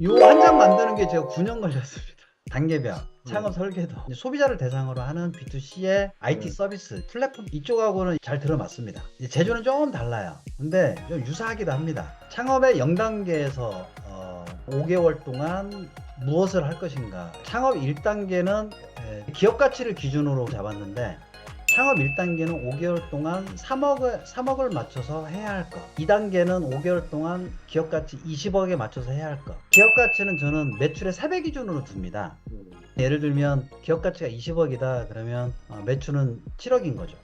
요 한 장 만드는 게 제가 9년 걸렸습니다. 단계별 창업 설계도 이제 소비자를 대상으로 하는 B2C의 IT 서비스 플랫폼 이쪽하고는 잘 들어맞습니다. 이제 제조는 조금 달라요. 근데 좀 유사하기도 합니다. 창업의 0단계에서 5개월 동안 무엇을 할 것인가. 창업 1단계는 기업 가치를 기준으로 잡았는데 창업 1단계는 5개월 동안 3억을 맞춰서 해야 할 것. 2단계는 5개월 동안 기업 가치 20억에 맞춰서 해야 할 것. 기업 가치는 저는 매출의 3배 기준으로 둡니다. 예를 들면 기업 가치가 20억이다 그러면 매출은 7억인 거죠.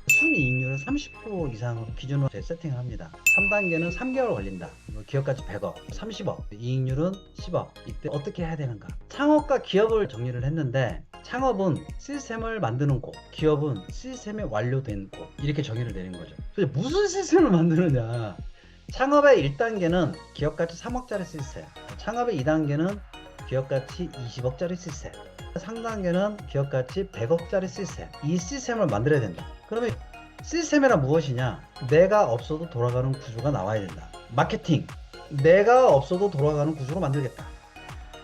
순이익률은 30% 이상으로 기준으로 세팅을 합니다. 3단계는 3개월 걸린다. 기업 가치 100억, 30억, 이익률은 10억. 이때 어떻게 해야 되는가? 창업과 기업을 정리를 했는데 창업은 시스템을 만드는 곳, 기업은 시스템이 완료된 곳 이렇게 정의를 내린 거죠. 그래서 무슨 시스템을 만드느냐? 창업의 1단계는 기업 가치 3억짜리 시스템, 창업의 2단계는 기업 가치 20억짜리 시스템, 3단계는 기업 가치 100억짜리 시스템. 이 시스템을 만들어야 된다. 그러면 시스템이란 무엇이냐? 내가 없어도 돌아가는 구조가 나와야 된다. 마케팅, 내가 없어도 돌아가는 구조로 만들겠다.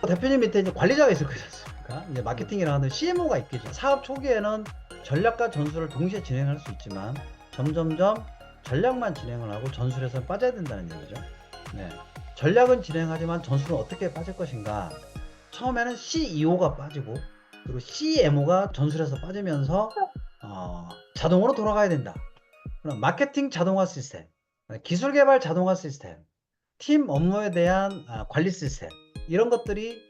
대표님 밑에 이제 관리자가 있을 거지 않습니까? 이제 마케팅이라는 CMO가 있겠죠. 사업 초기에는 전략과 전술을 동시에 진행할 수 있지만 점점점 전략만 진행을 하고 전술에서 빠져야 된다는 얘기죠. 네. 전략은 진행하지만 전술은 어떻게 빠질 것인가? 처음에는 CEO가 빠지고 그리고 CMO가 전술에서 빠지면서 자동으로 돌아가야 된다. 그럼 마케팅 자동화 시스템, 기술 개발 자동화 시스템, 팀 업무에 대한 관리 시스템 이런 것들이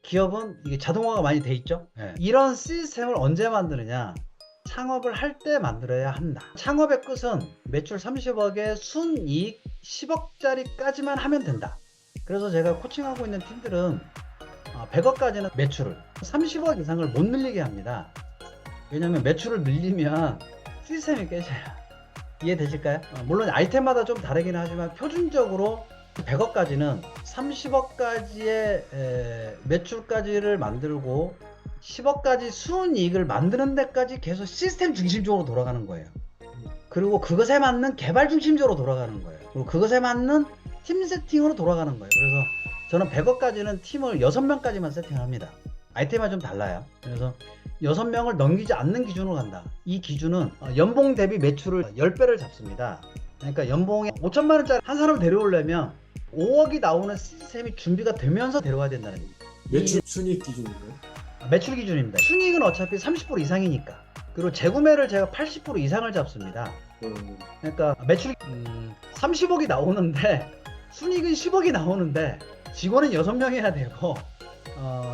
기업은 이게 자동화가 많이 돼 있죠. 네. 이런 시스템을 언제 만드느냐? 창업을 할 때 만들어야 한다. 창업의 끝은 매출 30억에 순이익 10억짜리까지만 하면 된다. 그래서 제가 코칭하고 있는 팀들은 100억까지는 매출을 30억 이상을 못 늘리게 합니다. 왜냐하면 매출을 늘리면 시스템이 깨져요. 이해되실까요? 물론 아이템마다 좀 다르긴 하지만 표준적으로 100억까지는 30억까지의 매출까지를 만들고 10억까지 순이익을 만드는 데까지 계속 시스템 중심적으로 돌아가는 거예요. 그리고 그것에 맞는 개발 중심적으로 돌아가는 거예요. 그리고 그것에 맞는 팀 세팅으로 돌아가는 거예요. 그래서 저는 100억까지는 팀을 6명까지만 세팅합니다. 아이템이 좀 달라요. 그래서 6명을 넘기지 않는 기준으로 간다. 이 기준은 연봉 대비 매출을 10배를 잡습니다. 그러니까 연봉에 5천만 원짜리 한 사람을 데려오려면 5억이 나오는 시스템이 준비가 되면서 데려와야 된다는 얘기죠. 매출 순이익 기준인가요? 매출 기준입니다. 순이익은 어차피 30% 이상이니까. 그리고 재구매를 제가 80% 이상을 잡습니다. 그러니까 매출이 30억이 나오는데 순이익은 10억이 나오는데 직원은 6명 해야 되고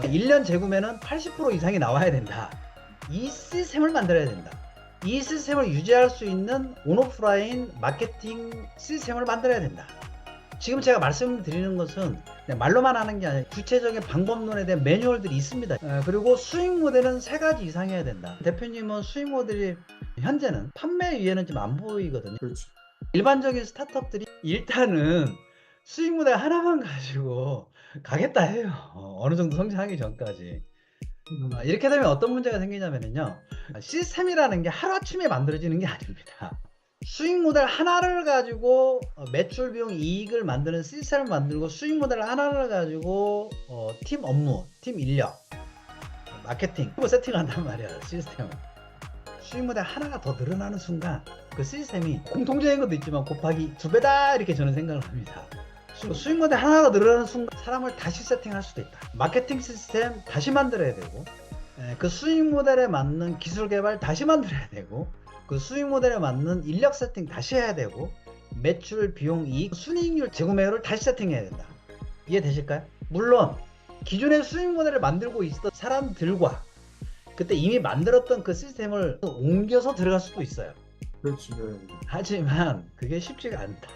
1년 재구매는 80% 이상이 나와야 된다. 이 시스템을 만들어야 된다. 이 시스템을 유지할 수 있는 온오프라인 마케팅 시스템을 만들어야 된다. 지금 제가 말씀드리는 것은 말로만 하는 게 아니라 구체적인 방법론에 대한 매뉴얼들이 있습니다. 그리고 수익 모델은 3가지 이상 해야 된다. 대표님은 수익 모델이 현재는 판매 위에는 좀 안 보이거든요. 그렇죠. 일반적인 스타트업들이 일단은 수익 모델 하나만 가지고 가겠다 해요. 어느 정도 성장하기 전까지. 이렇게 되면 어떤 문제가 생기냐면요. 시스템이라는 게 하루아침에 만들어지는 게 아닙니다. 수익 모델 하나를 가지고 매출 비용 이익을 만드는 시스템을 만들고 수익 모델 하나를 가지고 팀 업무, 팀 인력, 마케팅 세팅한단 말이야. 시스템을. 수익 모델 하나가 더 늘어나는 순간 그 시스템이 공통적인 것도 있지만 곱하기 2배다 이렇게 저는 생각을 합니다. 수익 모델 하나가 늘어나는 순간 사람을 다시 세팅할 수도 있다. 마케팅 시스템 다시 만들어야 되고 그 수익 모델에 맞는 기술 개발 다시 만들어야 되고 그 수익 모델에 맞는 인력 세팅 다시 해야 되고 매출, 비용, 이익, 순이익률, 재구매율을 다시 세팅해야 된다. 이해되실까요? 물론 기존의 수익 모델을 만들고 있었던 사람들과 그때 이미 만들었던 그 시스템을 옮겨서 들어갈 수도 있어요. 그렇죠. 하지만 그게 쉽지가 않다.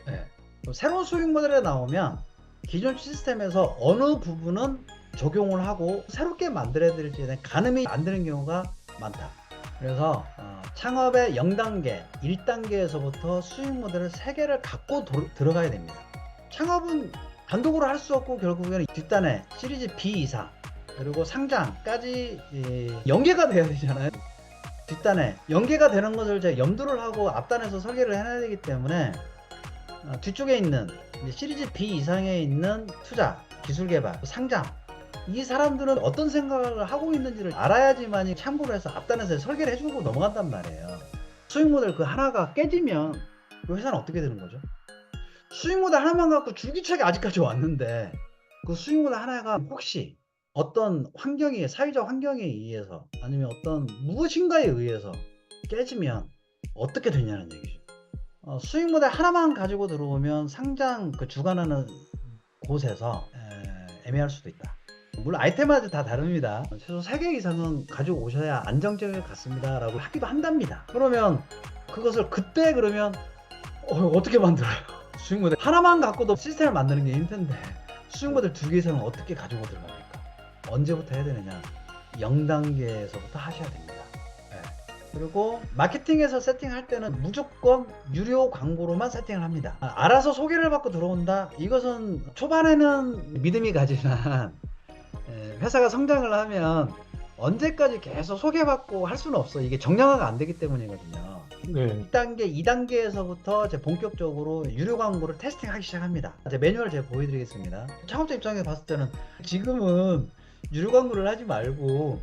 네. 새로운 수익 모델에 나오면 기존 시스템에서 어느 부분은 적용을 하고 새롭게 만들어야 될지에 대한 가늠이 안 되는 경우가 많다. 그래서 창업의 0단계, 1단계에서부터 수익 모델을 3개를 갖고 들어가야 됩니다. 창업은 단독으로 할 수 없고 결국에는 뒷단에 시리즈 B 이상 그리고 상장까지 연계가 돼야 되잖아요. 뒷단에 연계가 되는 것을 제가 염두를 하고 앞단에서 설계를 해놔야 되기 때문에 뒤쪽에 있는 시리즈 B 이상에 있는 투자 기술 개발, 상장, 이 사람들은 어떤 생각을 하고 있는지를 알아야지만 참고를 해서 앞단에서 설계를 해주고 넘어간단 말이에요. 수익 모델 그 하나가 깨지면 그 회사는 어떻게 되는 거죠? 수익 모델 하나만 갖고 줄기차게 아직까지 왔는데 그 수익 모델 하나가 혹시 어떤 환경에, 사회적 환경에 의해서 아니면 어떤 무엇인가에 의해서 깨지면 어떻게 되냐는 얘기죠. 수익 모델 하나만 가지고 들어오면 상장 그 주관하는 곳에서 애매할 수도 있다. 물론 아이템마다 다 다릅니다. 최소 3개 이상은 가지고 오셔야 안정적일 것 같습니다 라고 하기도 한답니다. 그러면 그것을 그때 그러면 어떻게 만들어요? 수익 모델 하나만 갖고도 시스템을 만드는 게 힘든데 수익 모델 2개 이상은 어떻게 가지고 들어갑니까? 언제부터 해야 되느냐? 0단계에서부터 하셔야 됩니다. 그리고 마케팅에서 세팅할 때는 무조건 유료 광고로만 세팅을 합니다. 알아서 소개를 받고 들어온다? 이것은 초반에는 믿음이 가지만 회사가 성장을 하면 언제까지 계속 소개받고 할 수는 없어. 이게 정량화가 안 되기 때문이거든요. 네. 1단계, 2단계에서부터 이제 본격적으로 유료 광고를 테스팅하기 시작합니다. 이제 매뉴얼 제가 보여드리겠습니다. 창업자 입장에서 봤을 때는 지금은 유료 광고를 하지 말고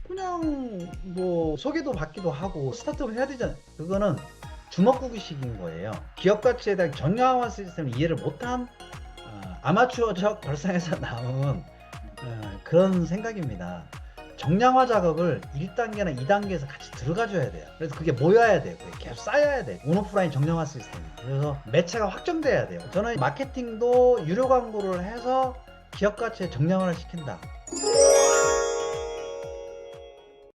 그냥 뭐 소개도 받기도 하고 스타트업을 해야 되잖아요. 그거는 주먹구구식인 거예요. 기업 가치에 대한 정량화 시스템을 이해를 못한 아마추어적 발상에서 나온 그런 생각입니다. 정량화 작업을 1단계나 2단계에서 같이 들어가 줘야 돼요. 그래서 그게 모여야 돼요. 그게 계속 쌓여야 돼요. 온오프라인 정량화 시스템이. 그래서 매체가 확정돼야 돼요. 저는 마케팅도 유료 광고를 해서 기업 가치에 정량화를 시킨다.